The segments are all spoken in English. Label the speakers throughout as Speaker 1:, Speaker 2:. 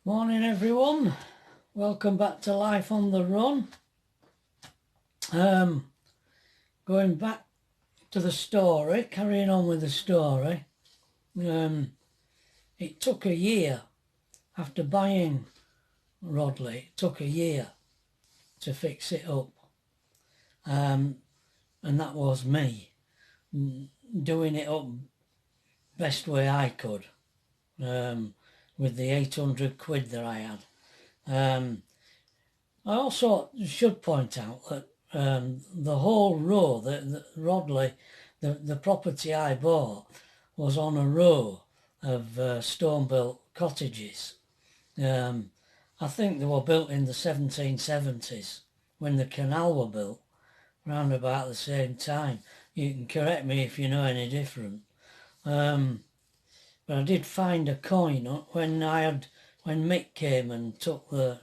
Speaker 1: Morning everyone, welcome back to Life on the Run. Going back to the story, carrying on with the story. It took a year after buying Rodley, it took a year to fix it up. And that was me doing it up best way I could. With the 800 quid that I had. I also should point out that the whole row, the Rodley, the property I bought was on a row of stone-built cottages. I think they were built in the 1770s when the canal were built, round about the same time. You can correct me if you know any different. But I did find a coin when Mick came and took they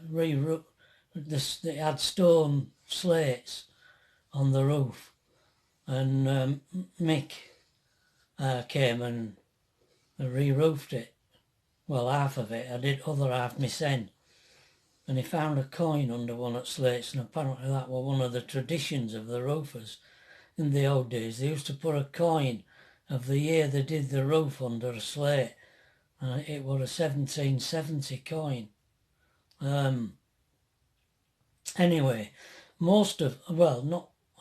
Speaker 1: had stone slates on the roof, and Mick came and re-roofed it. Well, half of it. I did other half myself. And he found a coin under one of the slates, and apparently that was one of the traditions of the roofers in the old days. They used to put a coin of the year they did the roof under a slate. It was a 1770 coin. Anyway, I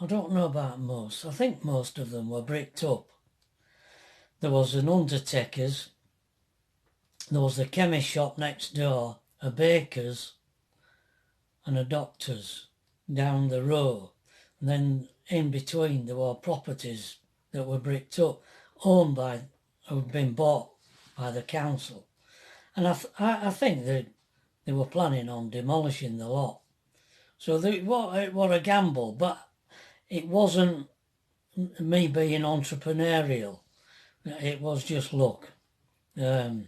Speaker 1: don't know about most. I think most of them were bricked up. There was an undertaker's, there was a chemist shop next door, a baker's and a doctor's down the row. And then in between there were properties that were bricked up, who'd been bought by the council. And I think they were planning on demolishing the lot. So it was a gamble, but it wasn't me being entrepreneurial. It was just luck. But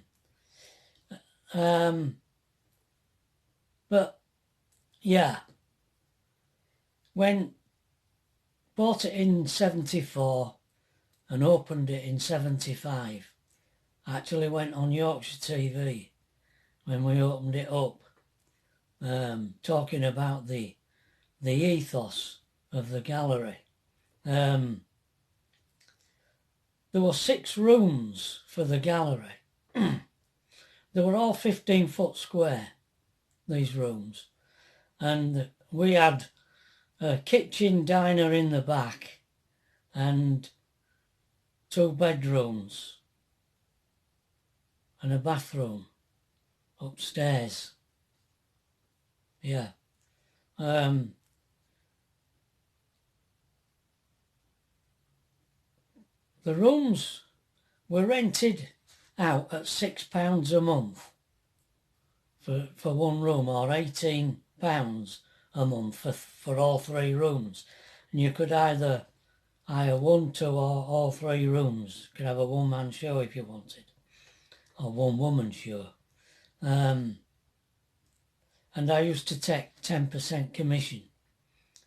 Speaker 1: yeah, when bought it in 74 and opened it in 75, I actually went on Yorkshire TV when we opened it up, talking about the ethos of the gallery. There were 6 rooms for the gallery. They were all 15-foot square, these rooms. And we had a kitchen diner in the back and 2 bedrooms and a bathroom upstairs. Yeah. The rooms were rented out at £6 a month for one room, or £18 a month for all 3 rooms. And you could either hire 1, 2 or all 3 rooms. You could have a one-man show if you wanted, or one-woman show. And I used to take 10% commission,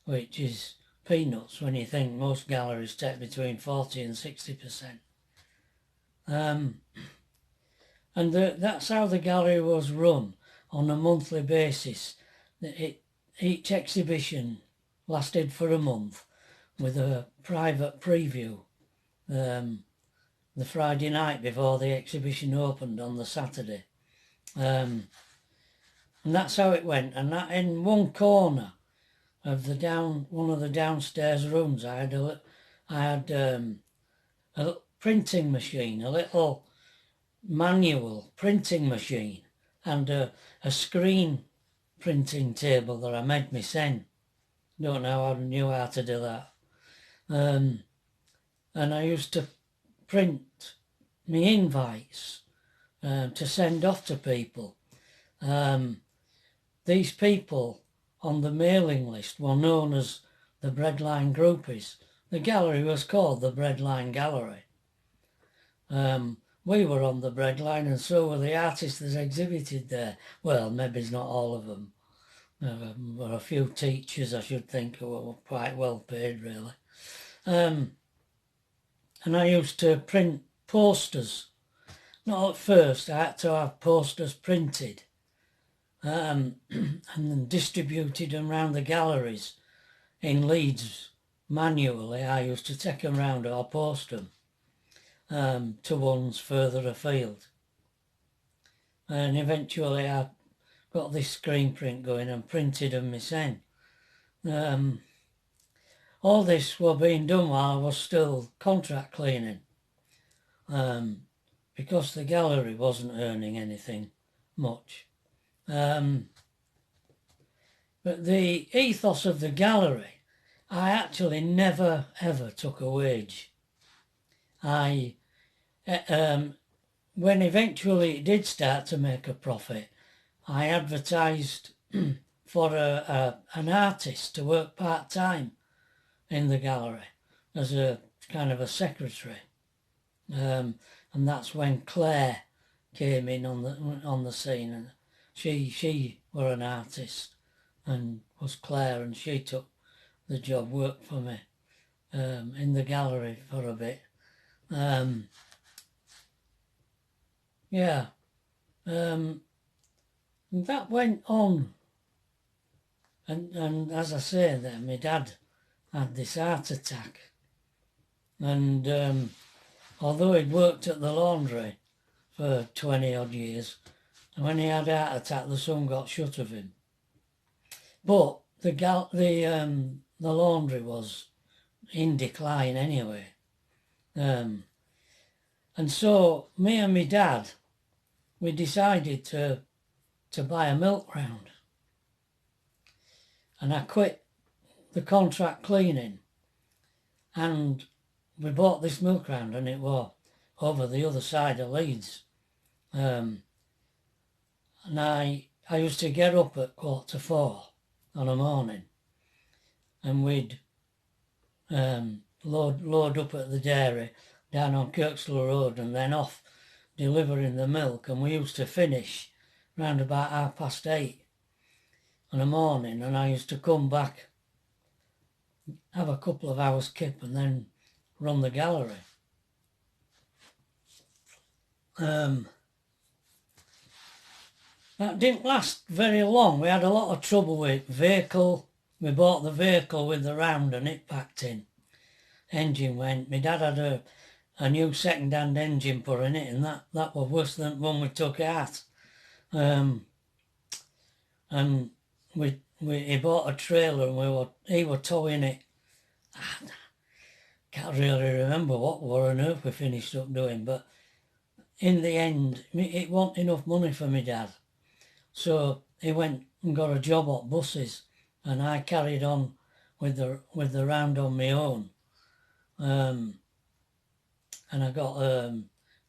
Speaker 1: which is peanuts when you think most galleries take between 40 and 60%. And that's how the gallery was run, on a monthly basis. Each exhibition lasted for a month with a private preview the Friday night before the exhibition opened on the Saturday. And that's how it went. And that in one corner of one of the downstairs rooms, I had a printing machine, a little manual printing machine, and a screen printing table that I made myself. Don't know how I knew how to do that. And I used to print me invites to send off to people. These people on the mailing list were known as the Breadline groupies. The gallery was called the Breadline Gallery. We were on the Breadline, and so were the artists that exhibited there. Well, maybe it's not all of them. There were a few teachers, I should think, who were quite well paid, really. And I used to print posters. Not at first, I had to have posters printed and then distributed them around the galleries in Leeds manually. I used to take them round or post them to ones further afield. And eventually I got this screen print going and printed them myself. All this were being done while I was still contract cleaning, because the gallery wasn't earning anything much. But the ethos of the gallery, I actually never ever took a wage. When eventually it did start to make a profit, I advertised for an artist to work part-time in the gallery as a kind of a secretary, and that's when Claire came in on the scene, and she were an artist and was Claire, and she took the job, worked for me in the gallery for a bit. That went on, and as I say there, my dad had this heart attack, and although he'd worked at the laundry for 20 odd years, when he had a heart attack the sun got shut of him. But the laundry was in decline anyway, and so me and my dad, we decided to buy a milk round, and I quit the contract cleaning, and we bought this milk round, and it was over the other side of Leeds, and I used to get up at 3:45 on a morning, and we'd load up at the dairy down on Kirkslow Road, and then off delivering the milk, and we used to finish round about 8:30 in the morning, and I used to come back, have a couple of hours kip, and then run the gallery. That didn't last very long. We had a lot of trouble with vehicle. We bought the vehicle with the round and it packed in. Engine went. My dad had a new second-hand engine put in it, and that was worse than one we took out. And he bought a trailer, and he were towing it. I can't really remember what on earth we finished up doing, but in the end, it wasn't enough money for my dad. So he went and got a job at buses, and I carried on with the round on my own. And I got, I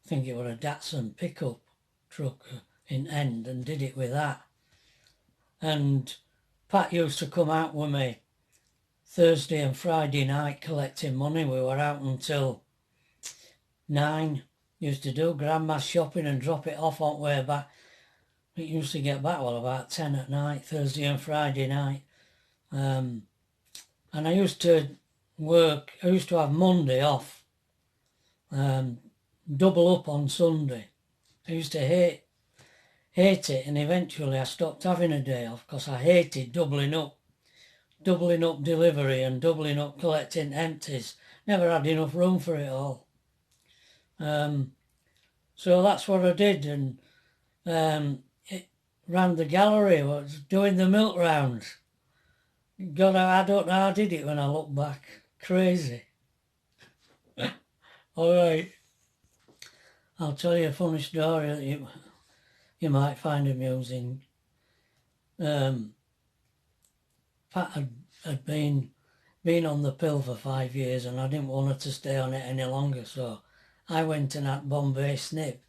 Speaker 1: think it was a Datsun pickup truck in End, and did it with that. And Pat used to come out with me Thursday and Friday night collecting money. We were out until 9. Used to do grandma's shopping and drop it off on the way back. We used to get back about 10 at night, Thursday and Friday night. And I used to have Monday off, double up on Sunday. I used to hate it, and eventually I stopped having a day off because I hated doubling up delivery and doubling up collecting empties. Never had enough room for it all. So that's what I did, and round the gallery, was doing the milk rounds. God, I don't know how I did it when I look back. Crazy. All right. I'll tell you a funny story that you might find amusing. Pat had been on the pill for 5 years, and I didn't want her to stay on it any longer, so I went and had Bombay snip,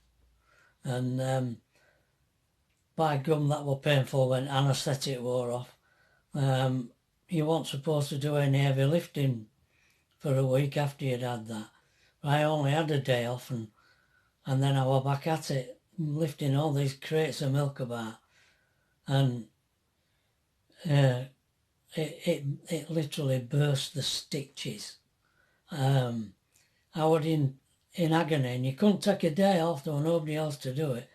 Speaker 1: and by gum, that was painful when anaesthetic wore off. You weren't supposed to do any heavy lifting for a week after you'd had that. I only had a day off, and then I was back at it, lifting all these crates of milk about, and it literally burst the stitches. I was in agony, and you couldn't take a day off, there was nobody else to do it.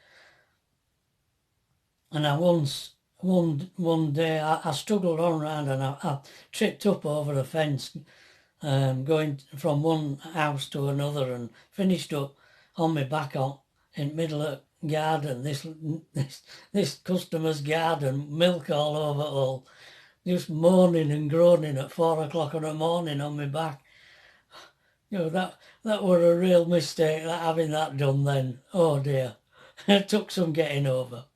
Speaker 1: And I once one day I struggled on round and I tripped up over a fence, going from one house to another, and finished up on my back on in the middle of garden. This customer's garden, milk all over all, just moaning and groaning at 4 o'clock in the morning on my back. That were a real mistake, that having that done then. Oh dear, it took some getting over.